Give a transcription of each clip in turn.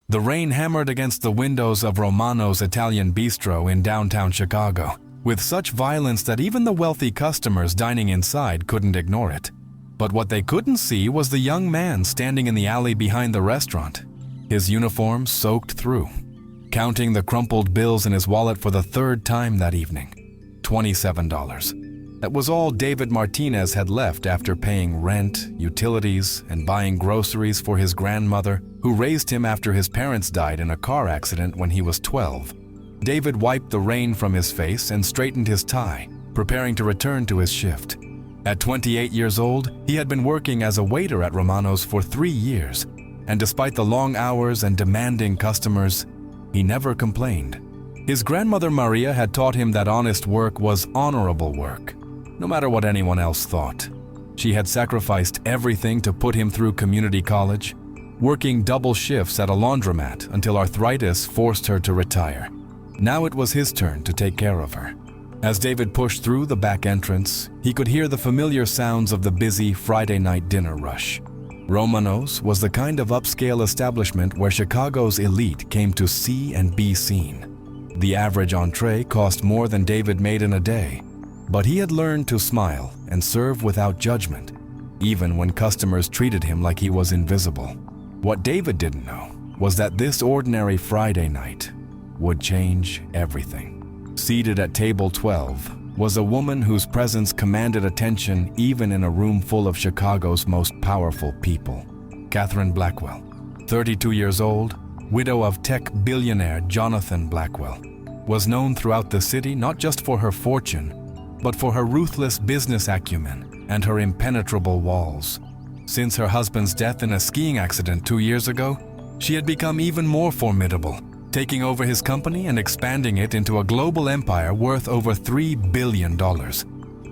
The rain hammered against the windows of Romano's Italian bistro in downtown Chicago, with such violence that even the wealthy customers dining inside couldn't ignore it. But what they couldn't see was the young man standing in the alley behind the restaurant, his uniform soaked through, counting the crumpled bills in his wallet for the third time that evening. $27. That was all David Martinez had left after paying rent, utilities, and buying groceries for his grandmother, who raised him after his parents died in a car accident when he was 12. David wiped the rain from his face and straightened his tie, preparing to return to his shift. At 28 years old, he had been working as a waiter at Romano's for 3 years, and despite the long hours and demanding customers, he never complained. His grandmother Maria had taught him that honest work was honorable work, no matter what anyone else thought. She had sacrificed everything to put him through community college, working double shifts at a laundromat until arthritis forced her to retire. Now it was his turn to take care of her. As David pushed through the back entrance, he could hear the familiar sounds of the busy Friday night dinner rush. Romano's was the kind of upscale establishment where Chicago's elite came to see and be seen. The average entree cost more than David made in a day, but he had learned to smile and serve without judgment, even when customers treated him like he was invisible. What David didn't know was that this ordinary Friday night would change everything. Seated at table 12 was a woman whose presence commanded attention even in a room full of Chicago's most powerful people. Catherine Blackwell, 32 years old, widow of tech billionaire Jonathan Blackwell, was known throughout the city not just for her fortune, but for her ruthless business acumen and her impenetrable walls. Since her husband's death in a skiing accident 2 years ago, she had become even more formidable, taking over his company and expanding it into a global empire worth over $3 billion.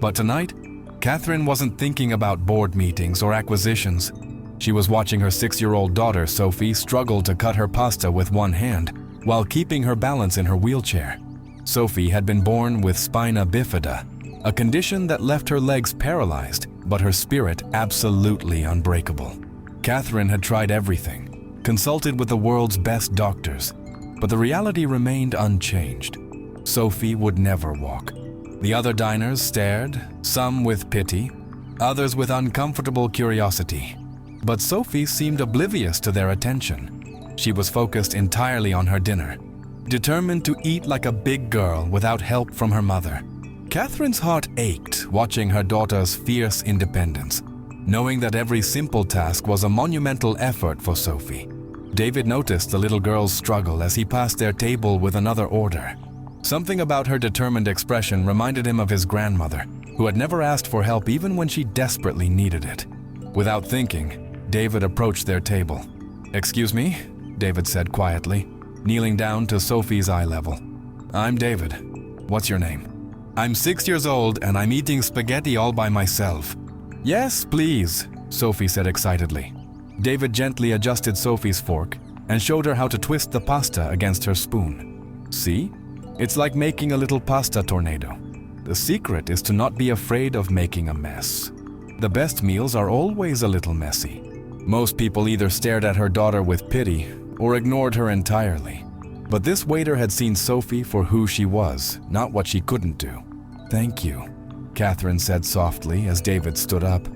But tonight, Catherine wasn't thinking about board meetings or acquisitions. She was watching her 6-year-old daughter, Sophie, struggle to cut her pasta with one hand while keeping her balance in her wheelchair. Sophie had been born with spina bifida, a condition that left her legs paralyzed, but her spirit absolutely unbreakable. Catherine had tried everything, consulted with the world's best doctors, but the reality remained unchanged. Sophie would never walk. The other diners stared, some with pity, others with uncomfortable curiosity. But Sophie seemed oblivious to their attention. She was focused entirely on her dinner, determined to eat like a big girl without help from her mother. Catherine's heart ached watching her daughter's fierce independence, knowing that every simple task was a monumental effort for Sophie. David noticed the little girl's struggle as he passed their table with another order. Something about her determined expression reminded him of his grandmother, who had never asked for help even when she desperately needed it. Without thinking, David approached their table. "Excuse me," David said quietly, kneeling down to Sophie's eye level. "I'm David. What's your name?" "I'm 6 years old and I'm eating spaghetti all by myself." "Yes, please," Sophie said excitedly. David gently adjusted Sophie's fork and showed her how to twist the pasta against her spoon. "See? It's like making a little pasta tornado. The secret is to not be afraid of making a mess. The best meals are always a little messy." Most people either stared at her daughter with pity or ignored her entirely. But this waiter had seen Sophie for who she was, not what she couldn't do. "Thank you," Catherine said softly as David stood up.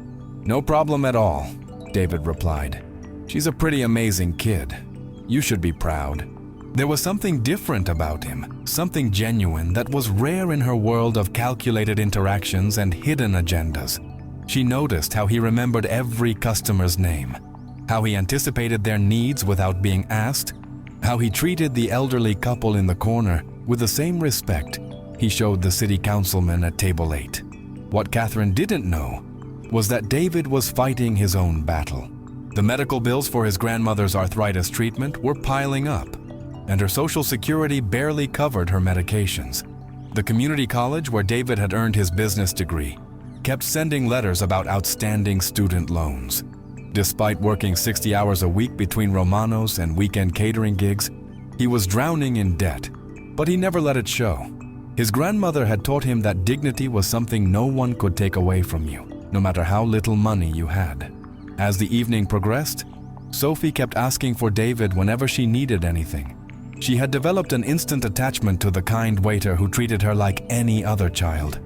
"No problem at all," David replied. "She's a pretty amazing kid. You should be proud." There was something different about him, something genuine that was rare in her world of calculated interactions and hidden agendas. She noticed how he remembered every customer's name, how he anticipated their needs without being asked, how he treated the elderly couple in the corner with the same respect he showed the city councilman at table 8. What Catherine didn't know was that David was fighting his own battle. The medical bills for his grandmother's arthritis treatment were piling up, and her Social Security barely covered her medications. The community college where David had earned his business degree kept sending letters about outstanding student loans. Despite working 60 hours a week between Romano's and weekend catering gigs, he was drowning in debt, but he never let it show. His grandmother had taught him that dignity was something no one could take away from you, no matter how little money you had. As the evening progressed, Sophie kept asking for David whenever she needed anything. She had developed an instant attachment to the kind waiter who treated her like any other child.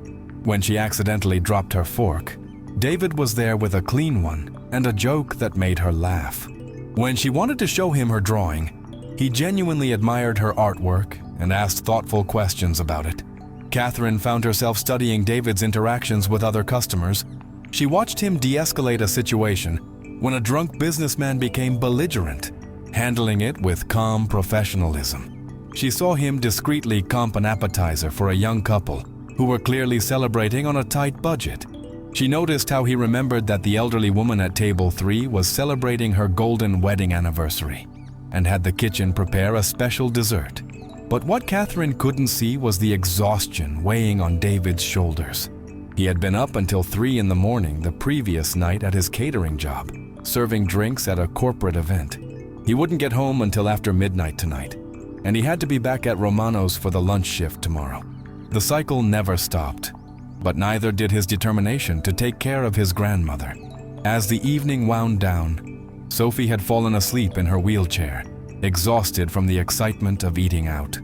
When she accidentally dropped her fork, David was there with a clean one and a joke that made her laugh. When she wanted to show him her drawing, he genuinely admired her artwork and asked thoughtful questions about it. Catherine found herself studying David's interactions with other customers. She watched him de-escalate a situation when a drunk businessman became belligerent, handling it with calm professionalism. She saw him discreetly comp an appetizer for a young couple who were clearly celebrating on a tight budget. She noticed how he remembered that the elderly woman at table 3 was celebrating her golden wedding anniversary and had the kitchen prepare a special dessert. But what Catherine couldn't see was the exhaustion weighing on David's shoulders. He had been up until 3 in the morning the previous night at his catering job, serving drinks at a corporate event. He wouldn't get home until after midnight tonight, and he had to be back at Romano's for the lunch shift tomorrow. The cycle never stopped, but neither did his determination to take care of his grandmother. As the evening wound down, Sophie had fallen asleep in her wheelchair, exhausted from the excitement of eating out.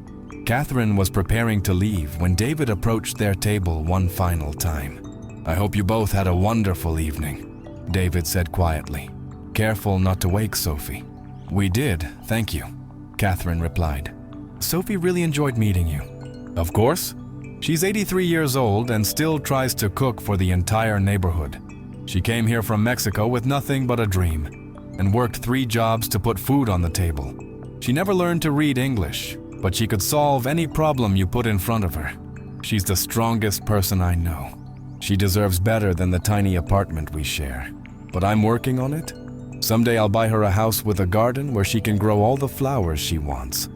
Catherine was preparing to leave when David approached their table one final time. "I hope you both had a wonderful evening," David said quietly. "Careful not to wake Sophie." "We did, thank you," Catherine replied. "Sophie really enjoyed meeting you." "Of course. She's 83 years old and still tries to cook for the entire neighborhood. She came here from Mexico with nothing but a dream and worked 3 jobs to put food on the table. She never learned to read English, but she could solve any problem you put in front of her. She's the strongest person I know. She deserves better than the tiny apartment we share. But I'm working on it. Someday I'll buy her a house with a garden where she can grow all the flowers she wants."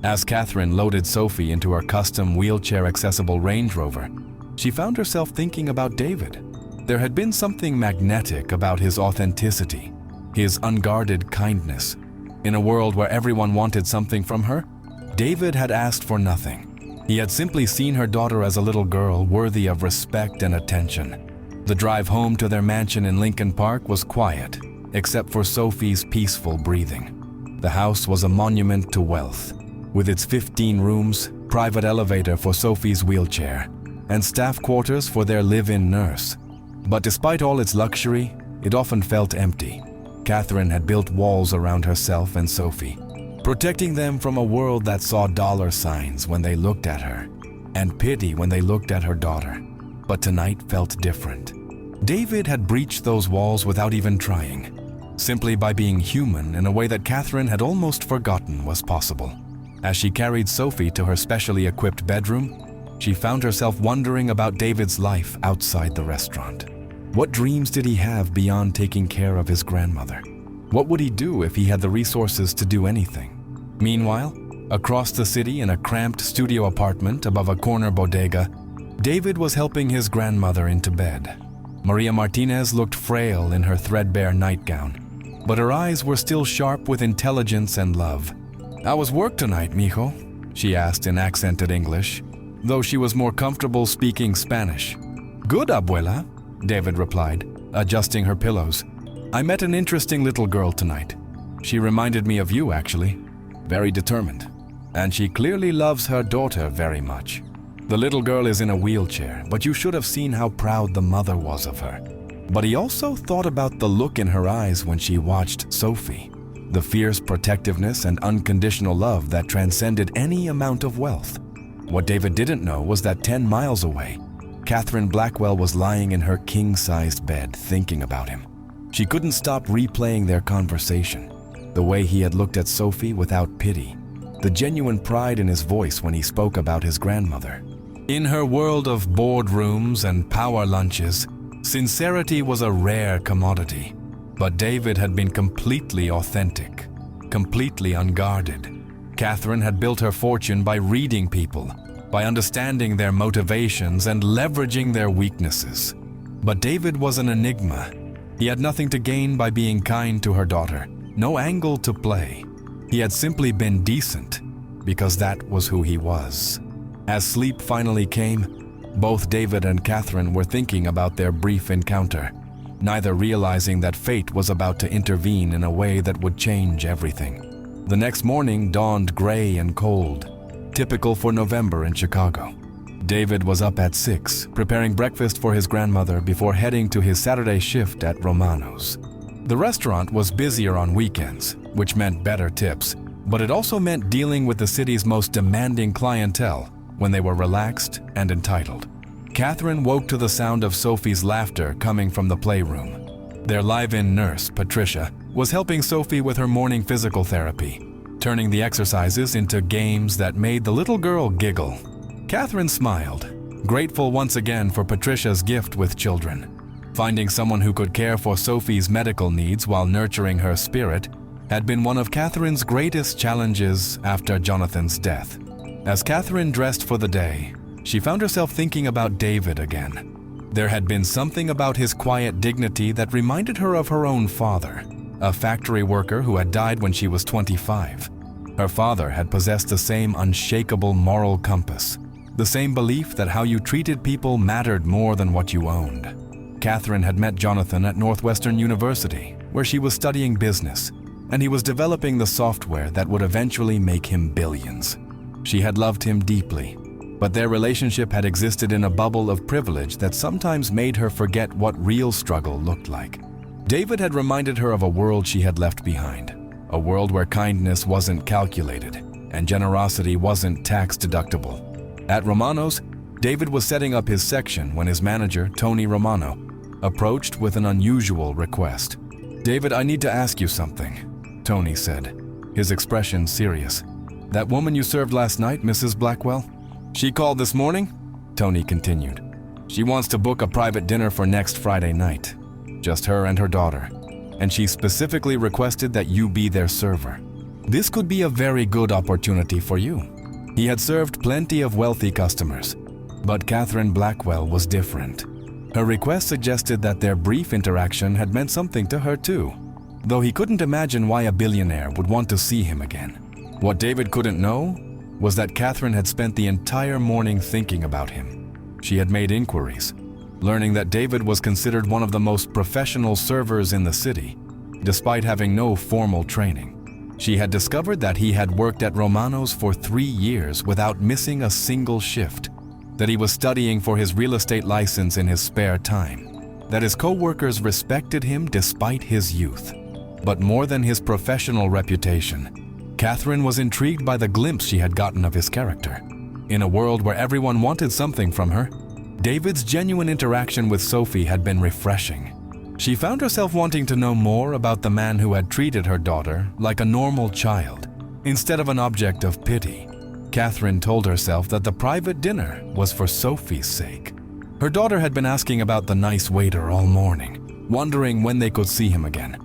As Catherine loaded Sophie into her custom wheelchair-accessible Range Rover, she found herself thinking about David. There had been something magnetic about his authenticity, his unguarded kindness. In a world where everyone wanted something from her, David had asked for nothing. He had simply seen her daughter as a little girl worthy of respect and attention. The drive home to their mansion in Lincoln Park was quiet, except for Sophie's peaceful breathing. The house was a monument to wealth, with its 15 rooms, private elevator for Sophie's wheelchair, and staff quarters for their live-in nurse. But despite all its luxury, it often felt empty. Catherine had built walls around herself and Sophie, protecting them from a world that saw dollar signs when they looked at her, and pity when they looked at her daughter. But tonight felt different. David had breached those walls without even trying, simply by being human in a way that Catherine had almost forgotten was possible. As she carried Sophie to her specially equipped bedroom, she found herself wondering about David's life outside the restaurant. What dreams did he have beyond taking care of his grandmother? What would he do if he had the resources to do anything? Meanwhile, across the city in a cramped studio apartment above a corner bodega, David was helping his grandmother into bed. Maria Martinez looked frail in her threadbare nightgown, but her eyes were still sharp with intelligence and love. "How was work tonight, mijo?" she asked in accented English, though she was more comfortable speaking Spanish. "Good, abuela," David replied, adjusting her pillows. "I met an interesting little girl tonight. She reminded me of you, actually. Very determined. And she clearly loves her daughter very much. The little girl is in a wheelchair, but you should have seen how proud the mother was of her." But he also thought about the look in her eyes when she watched Sophie, the fierce protectiveness and unconditional love that transcended any amount of wealth. What David didn't know was that 10 miles away, Catherine Blackwell was lying in her king-sized bed thinking about him. She couldn't stop replaying their conversation, the way he had looked at Sophie without pity, the genuine pride in his voice when he spoke about his grandmother. In her world of boardrooms and power lunches, sincerity was a rare commodity. But David had been completely authentic, completely unguarded. Catherine had built her fortune by reading people, by understanding their motivations and leveraging their weaknesses. But David was an enigma. He had nothing to gain by being kind to her daughter, no angle to play. He had simply been decent, because that was who he was. As sleep finally came, both David and Catherine were thinking about their brief encounter. neither realizing that fate was about to intervene in a way that would change everything. The next morning dawned gray and cold, typical for November in Chicago. David was up at 6, preparing breakfast for his grandmother before heading to his Saturday shift at Romano's. The restaurant was busier on weekends, which meant better tips, but it also meant dealing with the city's most demanding clientele when they were relaxed and entitled. Catherine woke to the sound of Sophie's laughter coming from the playroom. Their live-in nurse, Patricia, was helping Sophie with her morning physical therapy, turning the exercises into games that made the little girl giggle. Catherine smiled, grateful once again for Patricia's gift with children. Finding someone who could care for Sophie's medical needs while nurturing her spirit had been one of Catherine's greatest challenges after Jonathan's death. As Catherine dressed for the day, she found herself thinking about David again. There had been something about his quiet dignity that reminded her of her own father, a factory worker who had died when she was 25. Her father had possessed the same unshakable moral compass, the same belief that how you treated people mattered more than what you owned. Catherine had met Jonathan at Northwestern University, where she was studying business, and he was developing the software that would eventually make him billions. She had loved him deeply, but their relationship had existed in a bubble of privilege that sometimes made her forget what real struggle looked like. David had reminded her of a world she had left behind, a world where kindness wasn't calculated and generosity wasn't tax-deductible. At Romano's, David was setting up his section when his manager, Tony Romano, approached with an unusual request. "David, I need to ask you something," Tony said, his expression serious. "That woman you served last night, Mrs. Blackwell? She called this morning?" Tony continued. "She wants to book a private dinner for next Friday night. Just her and her daughter. And she specifically requested that you be their server. This could be a very good opportunity for you." He had served plenty of wealthy customers, but Catherine Blackwell was different. Her request suggested that their brief interaction had meant something to her too, though he couldn't imagine why a billionaire would want to see him again. What David couldn't know was that Catherine had spent the entire morning thinking about him. She had made inquiries, learning that David was considered one of the most professional servers in the city, despite having no formal training. She had discovered that he had worked at Romano's for 3 years without missing a single shift, that he was studying for his real estate license in his spare time, that his co-workers respected him despite his youth. But more than his professional reputation, Catherine was intrigued by the glimpse she had gotten of his character. In a world where everyone wanted something from her, David's genuine interaction with Sophie had been refreshing. She found herself wanting to know more about the man who had treated her daughter like a normal child, instead of an object of pity. Catherine told herself that the private dinner was for Sophie's sake. Her daughter had been asking about the nice waiter all morning, wondering when they could see him again.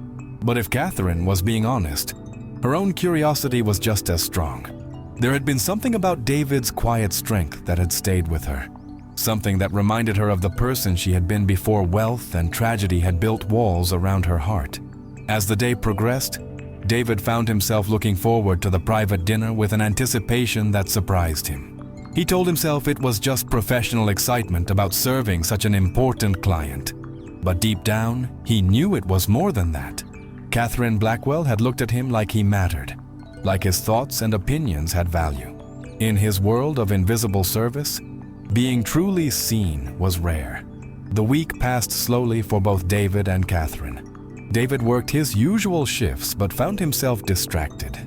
But if Catherine was being honest, her own curiosity was just as strong. There had been something about David's quiet strength that had stayed with her, something that reminded her of the person she had been before wealth and tragedy had built walls around her heart. As the day progressed, David found himself looking forward to the private dinner with an anticipation that surprised him. He told himself it was just professional excitement about serving such an important client. But deep down, he knew it was more than that. Catherine Blackwell had looked at him like he mattered, like his thoughts and opinions had value. In his world of invisible service, being truly seen was rare. The week passed slowly for both David and Catherine. David worked his usual shifts but found himself distracted,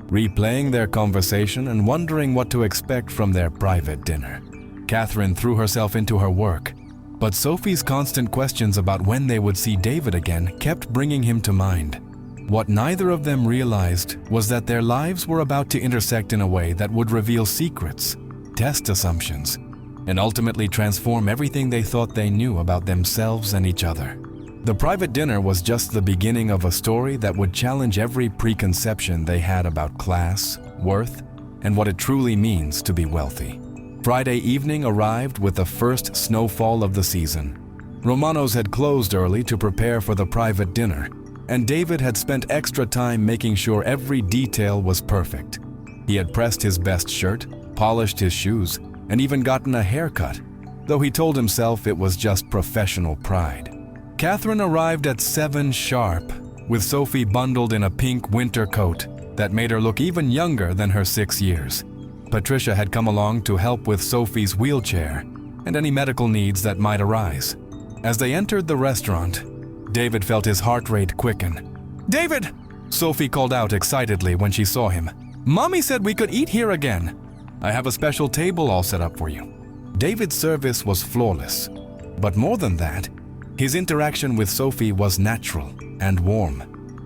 replaying their conversation and wondering what to expect from their private dinner. Catherine threw herself into her work, but Sophie's constant questions about when they would see David again kept bringing him to mind. What neither of them realized was that their lives were about to intersect in a way that would reveal secrets, test assumptions, and ultimately transform everything they thought they knew about themselves and each other. The private dinner was just the beginning of a story that would challenge every preconception they had about class, worth, and what it truly means to be wealthy. Friday evening arrived with the first snowfall of the season. Romano's had closed early to prepare for the private dinner, and David had spent extra time making sure every detail was perfect. He had pressed his best shirt, polished his shoes, and even gotten a haircut, though he told himself it was just professional pride. Catherine arrived at 7 sharp, with Sophie bundled in a pink winter coat that made her look even younger than her 6 years. Patricia had come along to help with Sophie's wheelchair and any medical needs that might arise. As they entered the restaurant, David felt his heart rate quicken. "David!" Sophie called out excitedly when she saw him. "Mommy said we could eat here again. I have a special table all set up for you." David's service was flawless, but more than that, his interaction with Sophie was natural and warm.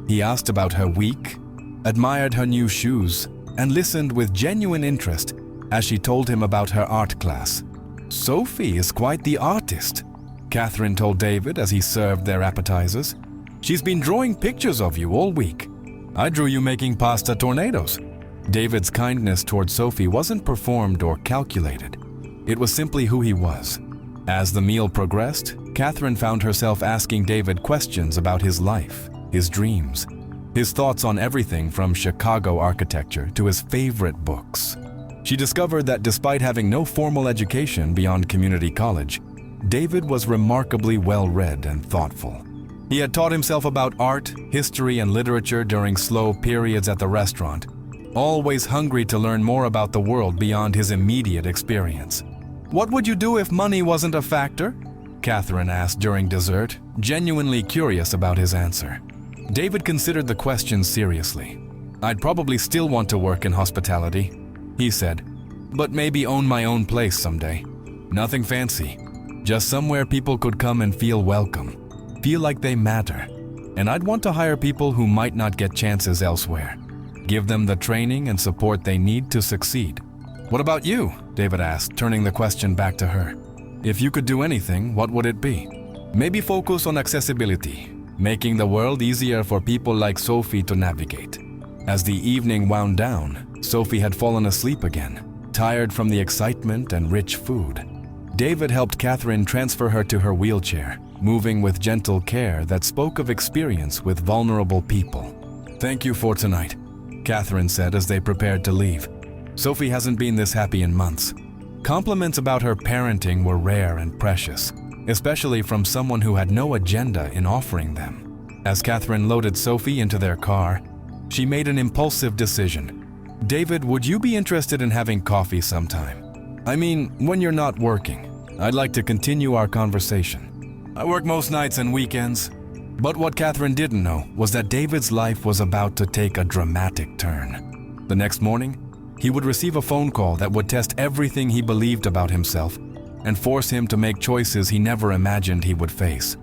He asked about her week, admired her new shoes, and listened with genuine interest as she told him about her art class. "Sophie is quite the artist," Catherine told David as he served their appetizers. "She's been drawing pictures of you all week. I drew you making pasta tornadoes." David's kindness toward Sophie wasn't performed or calculated. It was simply who he was. As the meal progressed, Catherine found herself asking David questions about his life, his dreams, his thoughts on everything from Chicago architecture to his favorite books. She discovered that despite having no formal education beyond community college, David was remarkably well-read and thoughtful. He had taught himself about art, history, and literature during slow periods at the restaurant, always hungry to learn more about the world beyond his immediate experience. "What would you do if money wasn't a factor?" Catherine asked during dessert, genuinely curious about his answer. David considered the question seriously. "I'd probably still want to work in hospitality," he said, "but maybe own my own place someday. Nothing fancy, just somewhere people could come and feel welcome, feel like they matter. And I'd want to hire people who might not get chances elsewhere. Give them the training and support they need to succeed." "What about you?" David asked, turning the question back to her. "If you could do anything, what would it be?" "Maybe focus on accessibility, making the world easier for people like Sophie to navigate." As the evening wound down, Sophie had fallen asleep again, tired from the excitement and rich food. David helped Catherine transfer her to her wheelchair, moving with gentle care that spoke of experience with vulnerable people. "Thank you for tonight," Catherine said as they prepared to leave. "Sophie hasn't been this happy in months." Compliments about her parenting were rare and precious, especially from someone who had no agenda in offering them. As Catherine loaded Sophie into their car, she made an impulsive decision. "David, would you be interested in having coffee sometime? I mean, when you're not working. I'd like to continue our conversation. I work most nights and weekends." But what Catherine didn't know was that David's life was about to take a dramatic turn. The next morning, he would receive a phone call that would test everything he believed about himself and force him to make choices he never imagined he would face.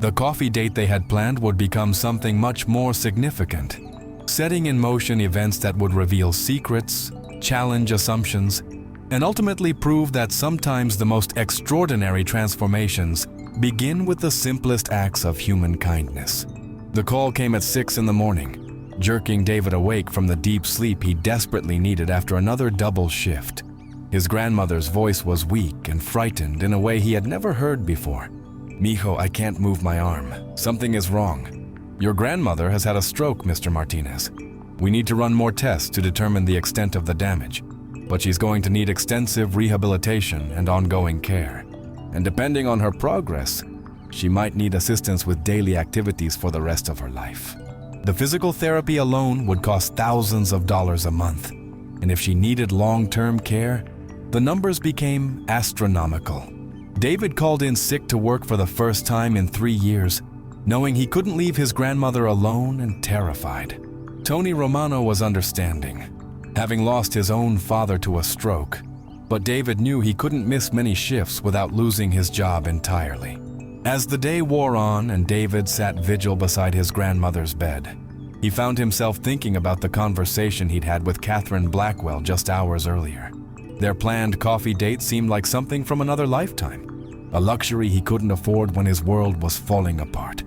The coffee date they had planned would become something much more significant, setting in motion events that would reveal secrets, challenge assumptions, and ultimately prove that sometimes the most extraordinary transformations begin with the simplest acts of human kindness. The call came at 6 in the morning, jerking David awake from the deep sleep he desperately needed after another double shift. His grandmother's voice was weak and frightened in a way he had never heard before. "Mijo, I can't move my arm. Something is wrong. Your grandmother has had a stroke, Mr. Martinez. We need to run more tests to determine the extent of the damage, but she's going to need extensive rehabilitation and ongoing care. And depending on her progress, she might need assistance with daily activities for the rest of her life. The physical therapy alone would cost thousands of dollars a month, and if she needed long-term care, the numbers became astronomical." David called in sick to work for the first time in 3 years, knowing he couldn't leave his grandmother alone and terrified. Tony Romano was understanding, having lost his own father to a stroke, but David knew he couldn't miss many shifts without losing his job entirely. As the day wore on and David sat vigil beside his grandmother's bed, he found himself thinking about the conversation he'd had with Catherine Blackwell just hours earlier. Their planned coffee date seemed like something from another lifetime, a luxury he couldn't afford when his world was falling apart.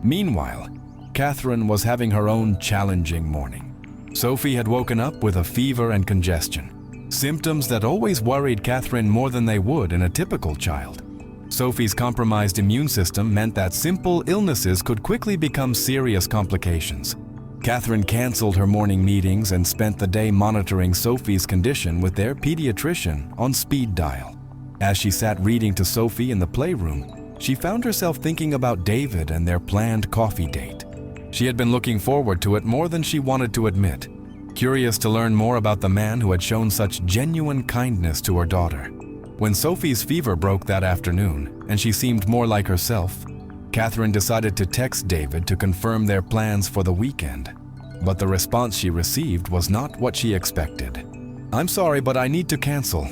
Meanwhile, Catherine was having her own challenging morning. Sophie had woken up with a fever and congestion, symptoms that always worried Catherine more than they would in a typical child. Sophie's compromised immune system meant that simple illnesses could quickly become serious complications. Catherine canceled her morning meetings and spent the day monitoring Sophie's condition with their pediatrician on speed dial. As she sat reading to Sophie in the playroom, she found herself thinking about David and their planned coffee date. She had been looking forward to it more than she wanted to admit, curious to learn more about the man who had shown such genuine kindness to her daughter. When Sophie's fever broke that afternoon, and she seemed more like herself, Catherine decided to text David to confirm their plans for the weekend. But the response she received was not what she expected. "I'm sorry, but I need to cancel.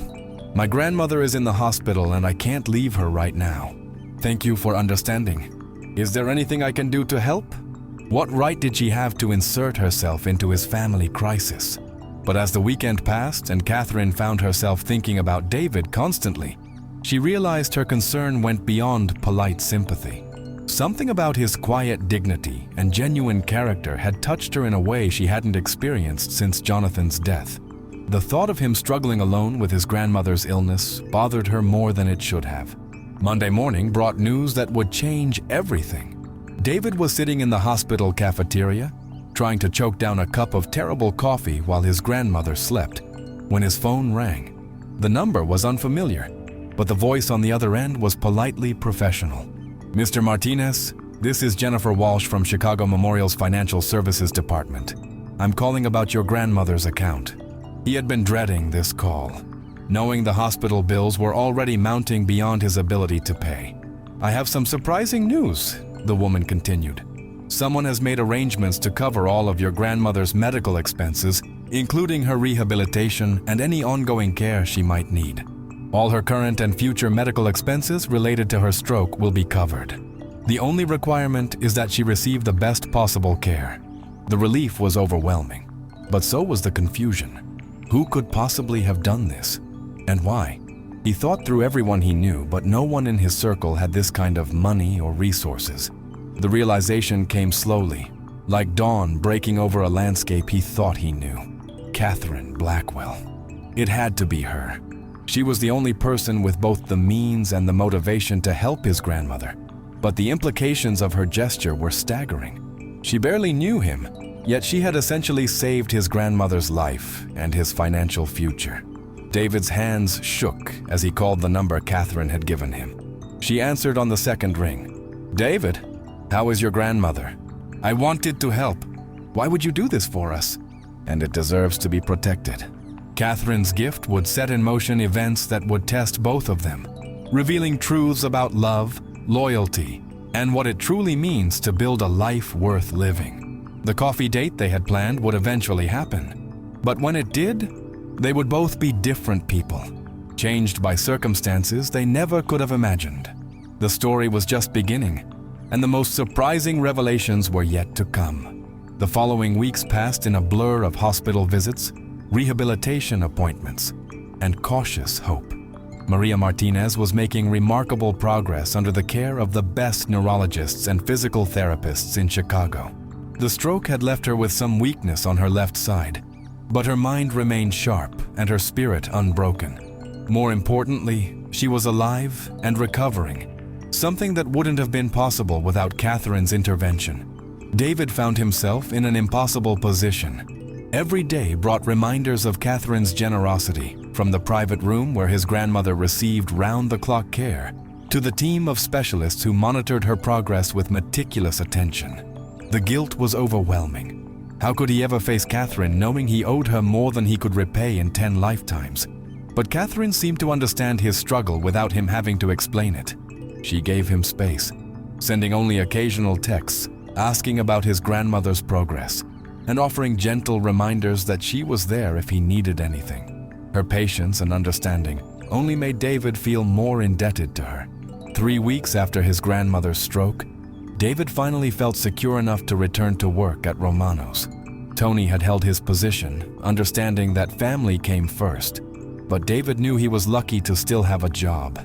My grandmother is in the hospital and I can't leave her right now. Thank you for understanding. Is there anything I can do to help?" What right did she have to insert herself into his family crisis? But as the weekend passed and Catherine found herself thinking about David constantly, she realized her concern went beyond polite sympathy. Something about his quiet dignity and genuine character had touched her in a way she hadn't experienced since Jonathan's death. The thought of him struggling alone with his grandmother's illness bothered her more than it should have. Monday morning brought news that would change everything. David was sitting in the hospital cafeteria, trying to choke down a cup of terrible coffee while his grandmother slept, when his phone rang. The number was unfamiliar, but the voice on the other end was politely professional. "Mr. Martinez, this is Jennifer Walsh from Chicago Memorial's Financial Services Department. I'm calling about your grandmother's account." He had been dreading this call, knowing the hospital bills were already mounting beyond his ability to pay. "I have some surprising news," the woman continued. "Someone has made arrangements to cover all of your grandmother's medical expenses, including her rehabilitation and any ongoing care she might need. All her current and future medical expenses related to her stroke will be covered. The only requirement is that she receive the best possible care." The relief was overwhelming, but so was the confusion. Who could possibly have done this? And why? He thought through everyone he knew, but no one in his circle had this kind of money or resources. The realization came slowly, like dawn breaking over a landscape he thought he knew. Catherine Blackwell. It had to be her. She was the only person with both the means and the motivation to help his grandmother, but the implications of her gesture were staggering. She barely knew him, yet she had essentially saved his grandmother's life and his financial future. David's hands shook as he called the number Catherine had given him. She answered on the second ring. "David, how is your grandmother? I wanted to help. Why would you do this for us? And it deserves to be protected." Catherine's gift would set in motion events that would test both of them, revealing truths about love, loyalty, and what it truly means to build a life worth living. The coffee date they had planned would eventually happen, but when it did, they would both be different people, changed by circumstances they never could have imagined. The story was just beginning, and the most surprising revelations were yet to come. The following weeks passed in a blur of hospital visits, rehabilitation appointments, and cautious hope. Maria Martinez was making remarkable progress under the care of the best neurologists and physical therapists in Chicago. The stroke had left her with some weakness on her left side, but her mind remained sharp and her spirit unbroken. More importantly, she was alive and recovering, something that wouldn't have been possible without Catherine's intervention. David found himself in an impossible position. Every day brought reminders of Catherine's generosity, from the private room where his grandmother received round-the-clock care, to the team of specialists who monitored her progress with meticulous attention. The guilt was overwhelming. How could he ever face Catherine knowing he owed her more than he could repay in 10 lifetimes? But Catherine seemed to understand his struggle without him having to explain it. She gave him space, sending only occasional texts, asking about his grandmother's progress, and offering gentle reminders that she was there if he needed anything. Her patience and understanding only made David feel more indebted to her. 3 weeks after his grandmother's stroke, David finally felt secure enough to return to work at Romano's. Tony had held his position, understanding that family came first, but David knew he was lucky to still have a job.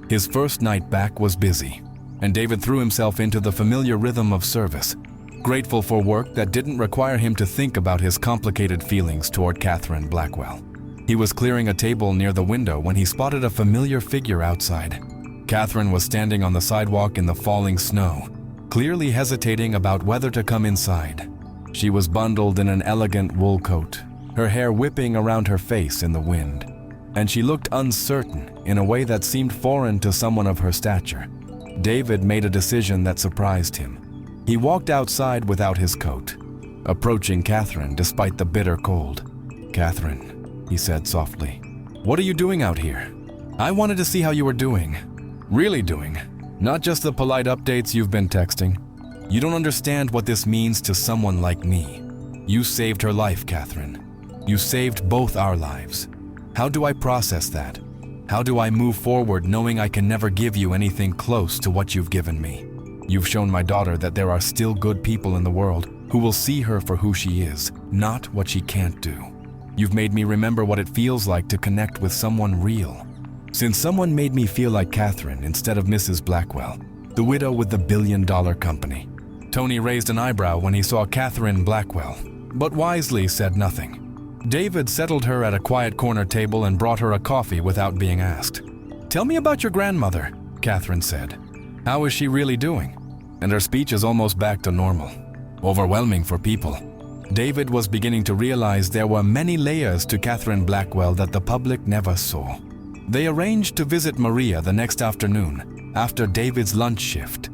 His first night back was busy, and David threw himself into the familiar rhythm of service, grateful for work that didn't require him to think about his complicated feelings toward Catherine Blackwell. He was clearing a table near the window when he spotted a familiar figure outside. Catherine was standing on the sidewalk in the falling snow, clearly hesitating about whether to come inside. She was bundled in an elegant wool coat, her hair whipping around her face in the wind, and she looked uncertain in a way that seemed foreign to someone of her stature. David made a decision that surprised him. He walked outside without his coat, approaching Catherine despite the bitter cold. "Catherine," he said softly, "what are you doing out here? I wanted to see how you were doing. Really doing, not just the polite updates you've been texting. You don't understand what this means to someone like me. You saved her life, Catherine. You saved both our lives. How do I process that? How do I move forward knowing I can never give you anything close to what you've given me? You've shown my daughter that there are still good people in the world who will see her for who she is, not what she can't do. You've made me remember what it feels like to connect with someone real. Since someone made me feel like Catherine instead of Mrs. Blackwell, the widow with the billion-dollar company." Tony raised an eyebrow when he saw Catherine Blackwell, but wisely said nothing. David settled her at a quiet corner table and brought her a coffee without being asked. "Tell me about your grandmother," Catherine said. "How is she really doing?" And her speech is almost back to normal. Overwhelming for people. David was beginning to realize there were many layers to Catherine Blackwell that the public never saw. They arranged to visit Maria the next afternoon, after David's lunch shift.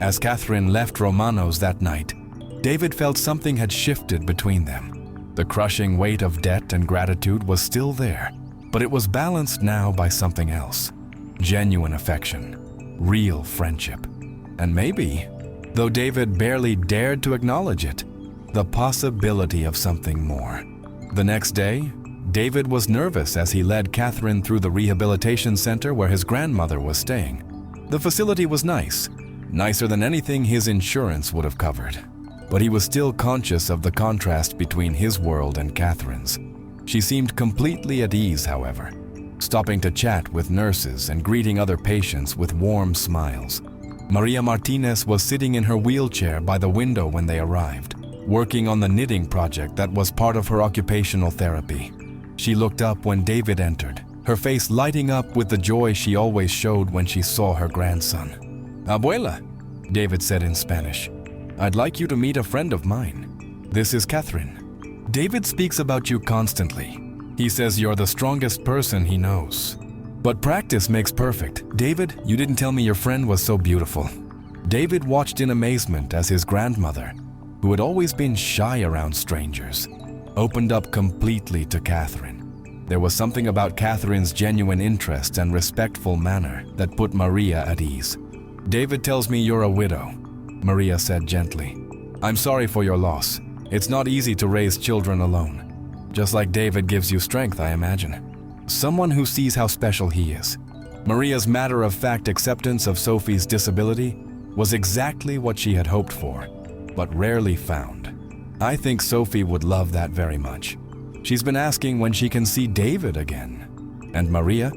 As Catherine left Romano's that night, David felt something had shifted between them. The crushing weight of debt and gratitude was still there, but it was balanced now by something else. Genuine affection, real friendship, and maybe, though David barely dared to acknowledge it, the possibility of something more. The next day, David was nervous as he led Catherine through the rehabilitation center where his grandmother was staying. The facility was nice, nicer than anything his insurance would have covered. But he was still conscious of the contrast between his world and Catherine's. She seemed completely at ease, however, stopping to chat with nurses and greeting other patients with warm smiles. Maria Martinez was sitting in her wheelchair by the window when they arrived, working on the knitting project that was part of her occupational therapy. She looked up when David entered, her face lighting up with the joy she always showed when she saw her grandson. "Abuela," David said in Spanish, "I'd like you to meet a friend of mine. This is Catherine. David speaks about you constantly. He says you're the strongest person he knows. But practice makes perfect. David, you didn't tell me your friend was so beautiful." David watched in amazement as his grandmother, who had always been shy around strangers, opened up completely to Catherine. There was something about Catherine's genuine interest and respectful manner that put Maria at ease. "David tells me you're a widow," Maria said gently. "I'm sorry for your loss. It's not easy to raise children alone. Just like David gives you strength, I imagine. Someone who sees how special he is." Maria's matter-of-fact acceptance of Sophie's disability was exactly what she had hoped for, but rarely found. I think Sophie would love that very much. She's been asking when she can see David again. And Maria,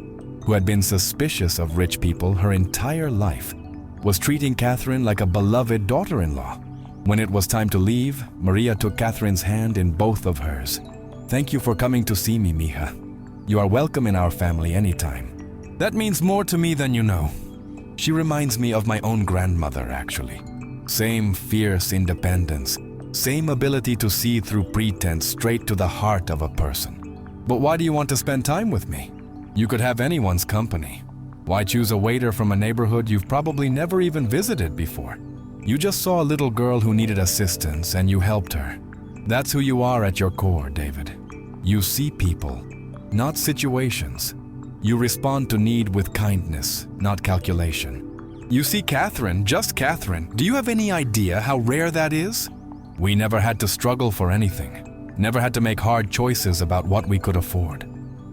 who had been suspicious of rich people her entire life, was treating Catherine like a beloved daughter-in-law. When it was time to leave, Maria took Catherine's hand in both of hers. "Thank you for coming to see me, mija. You are welcome in our family anytime. That means more to me than you know." She reminds me of my own grandmother, actually. Same fierce independence, same ability to see through pretense straight to the heart of a person. "But why do you want to spend time with me? You could have anyone's company. Why choose a waiter from a neighborhood you've probably never even visited before? You just saw a little girl who needed assistance and you helped her. That's who you are at your core, David. You see people, not situations. You respond to need with kindness, not calculation. You see Catherine, just Catherine. Do you have any idea how rare that is? We never had to struggle for anything, never had to make hard choices about what we could afford.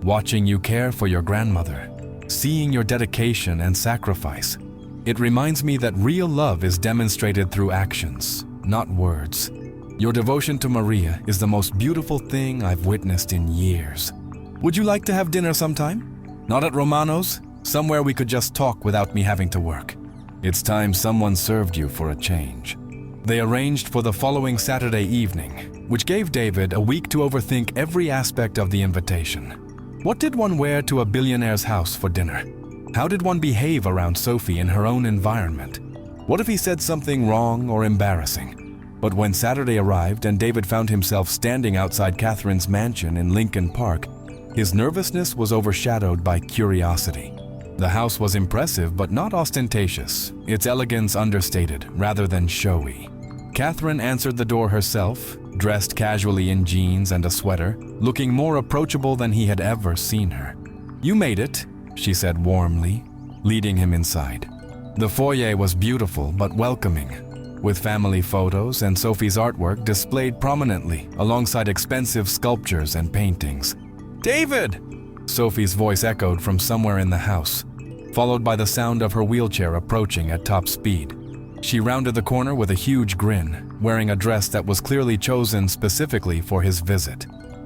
Watching you care for your grandmother, seeing your dedication and sacrifice, it reminds me that real love is demonstrated through actions, not words. Your devotion to Maria is the most beautiful thing I've witnessed in years. Would you like to have dinner sometime? Not at Romano's? Somewhere we could just talk without me having to work. It's time someone served you for a change." They arranged for the following Saturday evening, which gave David a week to overthink every aspect of the invitation. What did one wear to a billionaire's house for dinner? How did one behave around Sophie in her own environment? What if he said something wrong or embarrassing? But when Saturday arrived and David found himself standing outside Catherine's mansion in Lincoln Park, his nervousness was overshadowed by curiosity. The house was impressive but not ostentatious, its elegance understated rather than showy. Catherine answered the door herself, dressed casually in jeans and a sweater, looking more approachable than he had ever seen her. "You made it," she said warmly, leading him inside. The foyer was beautiful but welcoming, with family photos and Sophie's artwork displayed prominently alongside expensive sculptures and paintings. "David!" Sophie's voice echoed from somewhere in the house, followed by the sound of her wheelchair approaching at top speed. She rounded the corner with a huge grin, wearing a dress that was clearly chosen specifically for his visit.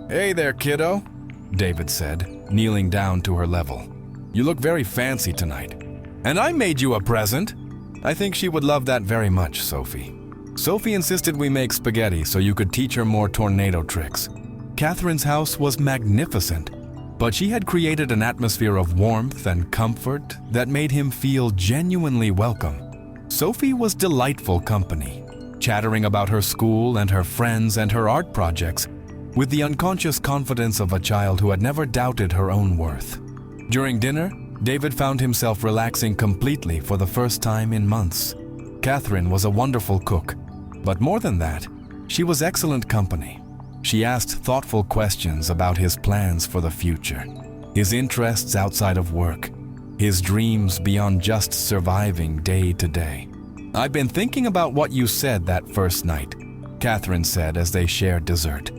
"Hey there, kiddo," David said, kneeling down to her level. "You look very fancy tonight. And I made you a present." "I think she would love that very much, Sophie." Sophie insisted we make spaghetti so you could teach her more tornado tricks. Catherine's house was magnificent, but she had created an atmosphere of warmth and comfort that made him feel genuinely welcome. Sophie was delightful company, chattering about her school and her friends and her art projects, with the unconscious confidence of a child who had never doubted her own worth. During dinner, David found himself relaxing completely for the first time in months. Catherine was a wonderful cook, but more than that, she was excellent company. She asked thoughtful questions about his plans for the future, his interests outside of work, his dreams beyond just surviving day to day. "I've been thinking about what you said that first night," Catherine said as they shared dessert.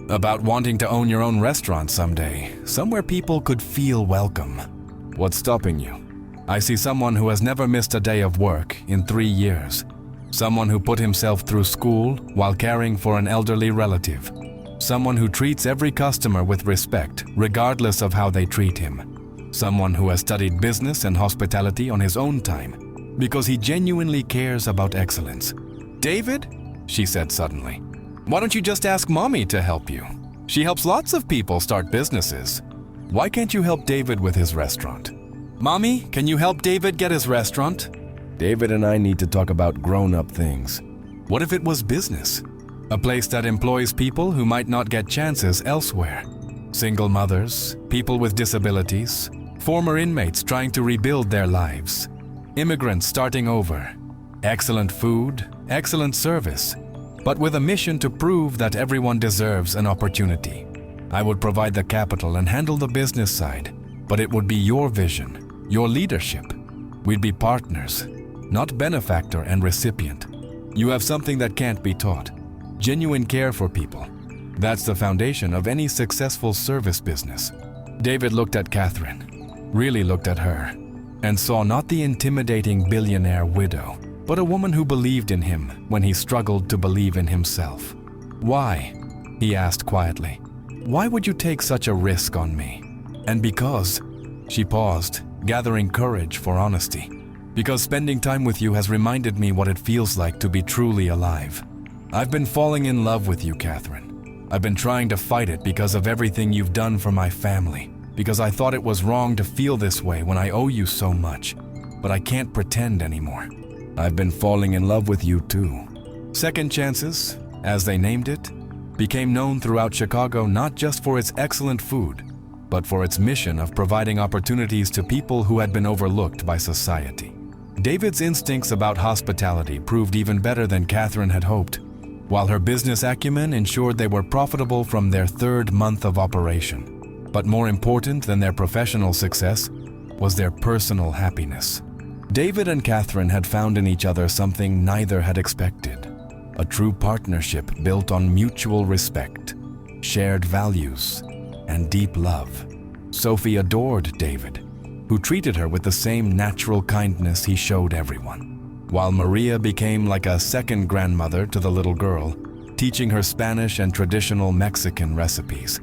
"About wanting to own your own restaurant someday, somewhere people could feel welcome. What's stopping you?" "I see someone who has never missed a day of work in 3 years. Someone who put himself through school while caring for an elderly relative. Someone who treats every customer with respect, regardless of how they treat him. Someone who has studied business and hospitality on his own time, because he genuinely cares about excellence." "David," she said suddenly, "why don't you just ask Mommy to help you? She helps lots of people start businesses. Why can't you help David with his restaurant? Mommy, can you help David get his restaurant?" "David and I need to talk about grown-up things." What if it was business? A place that employs people who might not get chances elsewhere. Single mothers, people with disabilities, former inmates trying to rebuild their lives, immigrants starting over. Excellent food, excellent service, but with a mission to prove that everyone deserves an opportunity. I would provide the capital and handle the business side, but it would be your vision, your leadership. We'd be partners, not benefactor and recipient. You have something that can't be taught, genuine care for people. That's the foundation of any successful service business." David looked at Catherine, really looked at her, and saw not the intimidating billionaire widow, but a woman who believed in him when he struggled to believe in himself. "Why?" he asked quietly. "Why would you take such a risk on me?" "And because," she paused, gathering courage for honesty, "because spending time with you has reminded me what it feels like to be truly alive. I've been falling in love with you, Catherine. I've been trying to fight it because of everything you've done for my family, because I thought it was wrong to feel this way when I owe you so much, but I can't pretend anymore. I've been falling in love with you too." Second Chances, as they named it, became known throughout Chicago not just for its excellent food, but for its mission of providing opportunities to people who had been overlooked by society. David's instincts about hospitality proved even better than Catherine had hoped, while her business acumen ensured they were profitable from their 3rd month of operation. But more important than their professional success was their personal happiness. David and Catherine had found in each other something neither had expected: a true partnership built on mutual respect, shared values, and deep love. Sophie adored David, who treated her with the same natural kindness he showed everyone, while Maria became like a second grandmother to the little girl, teaching her Spanish and traditional Mexican recipes.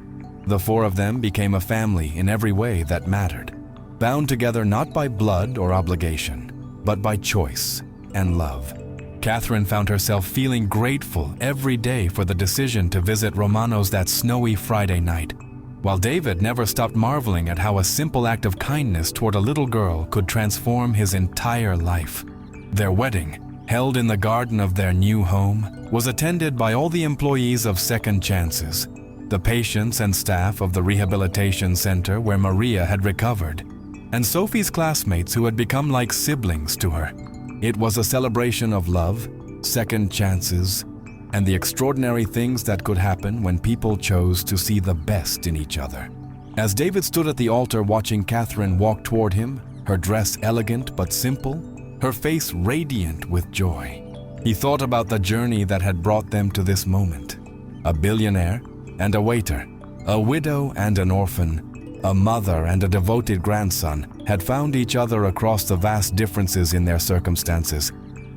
The 4 of them became a family in every way that mattered, bound together not by blood or obligation, but by choice and love. Catherine found herself feeling grateful every day for the decision to visit Romano's that snowy Friday night, while David never stopped marveling at how a simple act of kindness toward a little girl could transform his entire life. Their wedding, held in the garden of their new home, was attended by all the employees of Second Chances, the patients and staff of the rehabilitation center where Maria had recovered, and Sophie's classmates who had become like siblings to her. It was a celebration of love, second chances, and the extraordinary things that could happen when people chose to see the best in each other. As David stood at the altar watching Catherine walk toward him, her dress elegant but simple, her face radiant with joy, he thought about the journey that had brought them to this moment. A billionaire and a waiter, a widow and an orphan, a mother and a devoted grandson had found each other across the vast differences in their circumstances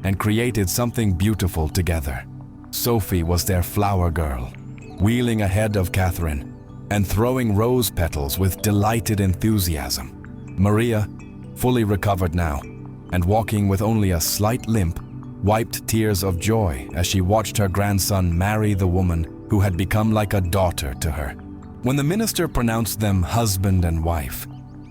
and created something beautiful together. Sophie was their flower girl, wheeling ahead of Catherine and throwing rose petals with delighted enthusiasm. Maria, fully recovered now and walking with only a slight limp, wiped tears of joy as she watched her grandson marry the woman who had become like a daughter to her. When the minister pronounced them husband and wife,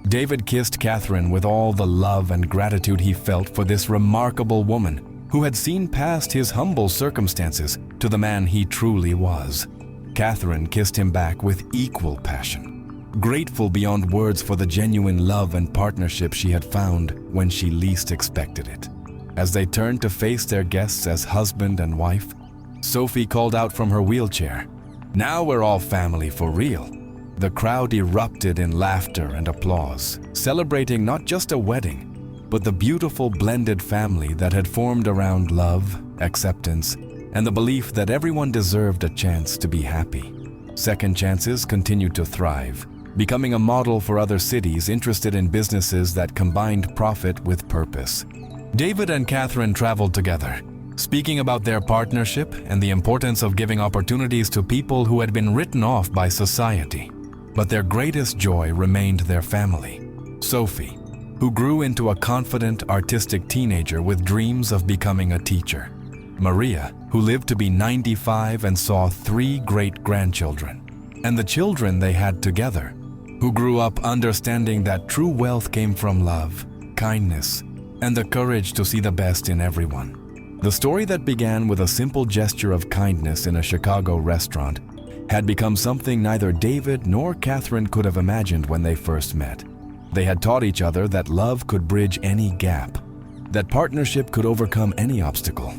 David kissed Catherine with all the love and gratitude he felt for this remarkable woman who had seen past his humble circumstances to the man he truly was. Catherine kissed him back with equal passion, grateful beyond words for the genuine love and partnership she had found when she least expected it. As they turned to face their guests as husband and wife, Sophie called out from her wheelchair, "Now we're all family for real." The crowd erupted in laughter and applause, celebrating not just a wedding, but the beautiful blended family that had formed around love, acceptance, and the belief that everyone deserved a chance to be happy. Second chances continued to thrive, becoming a model for other cities interested in businesses that combined profit with purpose. David and Catherine traveled together, speaking about their partnership and the importance of giving opportunities to people who had been written off by society. But their greatest joy remained their family. Sophie, who grew into a confident, artistic teenager with dreams of becoming a teacher. Maria, who lived to be 95 and saw 3 great-grandchildren. And the children they had together, who grew up understanding that true wealth came from love, kindness, and the courage to see the best in everyone. The story that began with a simple gesture of kindness in a Chicago restaurant had become something neither David nor Catherine could have imagined when they first met. They had taught each other that love could bridge any gap, that partnership could overcome any obstacle,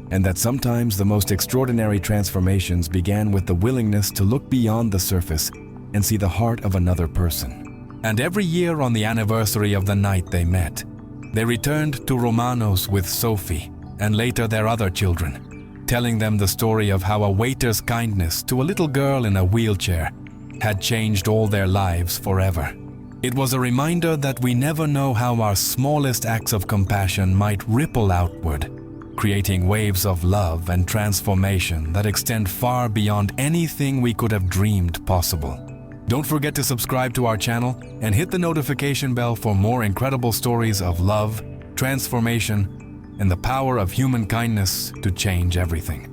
and that sometimes the most extraordinary transformations began with the willingness to look beyond the surface and see the heart of another person. And every year on the anniversary of the night they met, they returned to Romano's with Sophie and later their other children, telling them the story of how a waiter's kindness to a little girl in a wheelchair had changed all their lives forever. It was a reminder that we never know how our smallest acts of compassion might ripple outward, creating waves of love and transformation that extend far beyond anything we could have dreamed possible. Don't forget to subscribe to our channel and hit the notification bell for more incredible stories of love, transformation, and the power of human kindness to change everything.